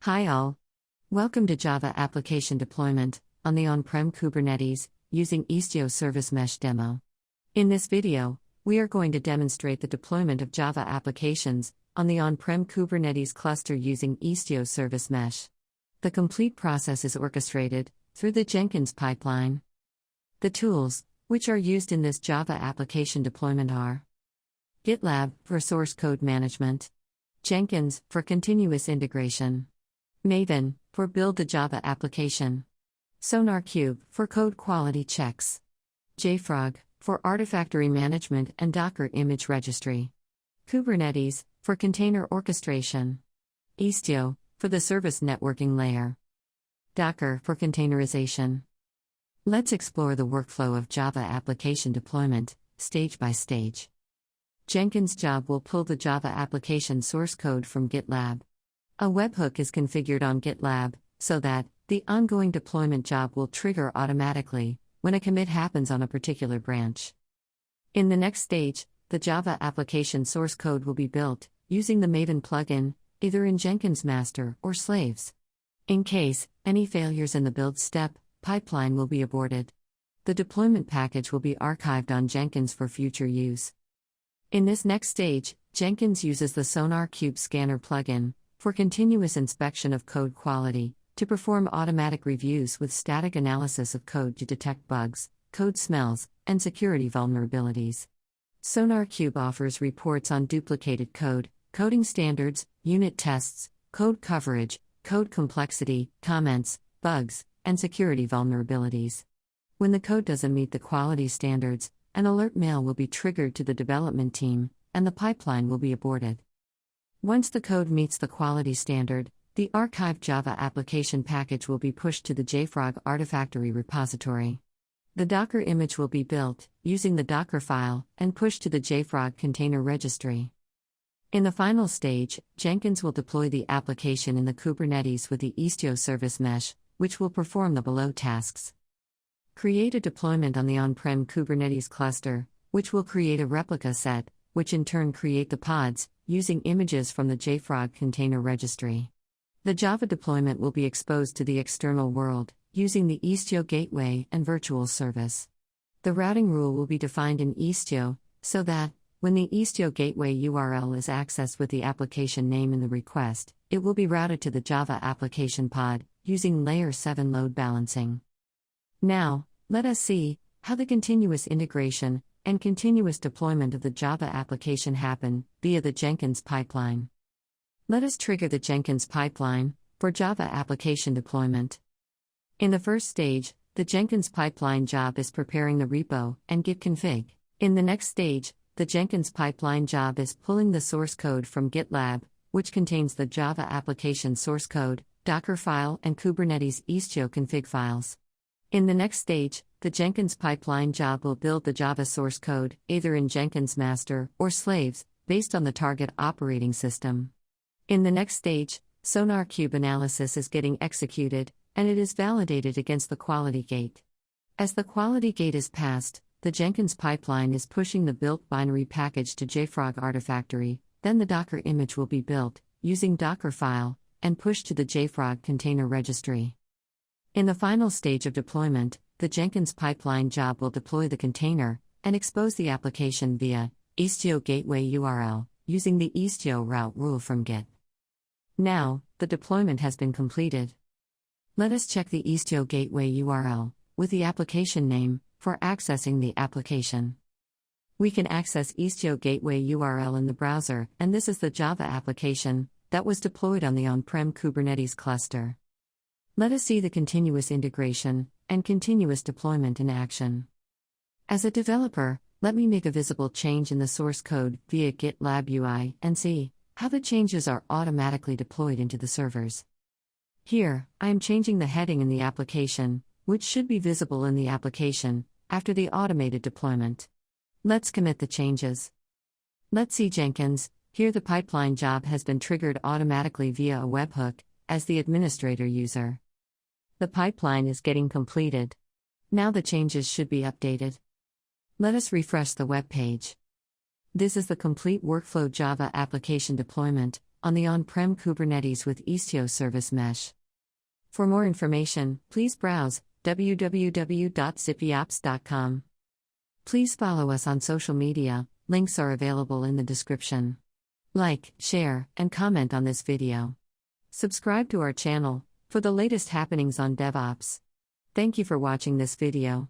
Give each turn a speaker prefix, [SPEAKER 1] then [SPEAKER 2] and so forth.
[SPEAKER 1] Hi all. Welcome to Java Application Deployment on the on-prem Kubernetes using Istio Service Mesh demo. In this video, we are going to demonstrate the deployment of Java applications on the on-prem Kubernetes cluster using Istio Service Mesh. The complete process is orchestrated through the Jenkins pipeline. The tools, which are used in this Java application deployment are GitLab for source code management, Jenkins for continuous integration, Maven for build the Java application, SonarQube for code quality checks, JFrog for Artifactory management and Docker image registry, Kubernetes for container orchestration, Istio for the service networking layer, Docker for containerization. Let's explore the workflow of Java application deployment, stage by stage. Jenkins job will pull the Java application source code from GitLab. A webhook is configured on GitLab so that the ongoing deployment job will trigger automatically when a commit happens on a particular branch. In the next stage, the Java application source code will be built using the Maven plugin, either in Jenkins master or slaves. In case any failures in the build step, pipeline will be aborted. The deployment package will be archived on Jenkins for future use. In this next stage, Jenkins uses the SonarQube scanner plugin for continuous inspection of code quality to perform automatic reviews with static analysis of code to detect bugs, code smells, and security vulnerabilities. SonarQube offers reports on duplicated code, coding standards, unit tests, code coverage, code complexity, comments, bugs, and security vulnerabilities. When the code doesn't meet the quality standards, an alert mail will be triggered to the development team, and the pipeline will be aborted. Once the code meets the quality standard, the archived Java application package will be pushed to the JFrog Artifactory repository. The Docker image will be built, using the Docker file, and pushed to the JFrog container registry. In the final stage, Jenkins will deploy the application in the Kubernetes with the Istio Service Mesh, which will perform the below tasks. Create a deployment on the on-prem Kubernetes cluster, which will create a replica set, which in turn create the pods, using images from the JFrog container registry. The Java deployment will be exposed to the external world, using the Istio gateway and virtual service. The routing rule will be defined in Istio, so that, when the Istio gateway URL is accessed with the application name in the request, it will be routed to the Java application pod, using Layer 7 load balancing. Now, let us see how the continuous integration and continuous deployment of the Java application happen via the Jenkins pipeline. Let us trigger the Jenkins pipeline for Java application deployment. In the first stage, the Jenkins pipeline job is preparing the repo and git config. In the next stage, the Jenkins pipeline job is pulling the source code from GitLab, which contains the Java application source code, Docker file, and Kubernetes Istio config files. In the next stage, the Jenkins pipeline job will build the Java source code, either in Jenkins master or slaves, based on the target operating system. In the next stage, SonarQube analysis is getting executed, and it is validated against the quality gate. As the quality gate is passed, the Jenkins pipeline is pushing the built binary package to JFrog Artifactory, then the Docker image will be built, using Docker file, and pushed to the JFrog container registry. In the final stage of deployment, the Jenkins pipeline job will deploy the container and expose the application via Istio gateway URL, using the Istio route rule from Git. Now, the deployment has been completed. Let us check the Istio gateway URL with the application name for accessing the application. We can access Istio gateway URL in the browser, and this is the Java application that was deployed on the on-prem Kubernetes cluster. Let us see the continuous integration and continuous deployment in action. As a developer, let me make a visible change in the source code via GitLab UI and see how the changes are automatically deployed into the servers. Here, I am changing the heading in the application, which should be visible in the application after the automated deployment. Let's commit the changes. Let's see Jenkins. Here the pipeline job has been triggered automatically via a webhook as the administrator user. The pipeline is getting completed. Now the changes should be updated. Let us refresh the web page. This is the complete workflow Java application deployment on the on-prem Kubernetes with Istio Service Mesh. For more information, please browse www.zippyapps.com. Please follow us on social media, links are available in the description. Like, share, and comment on this video. Subscribe to our channel for the latest happenings on DevOps. Thank you for watching this video.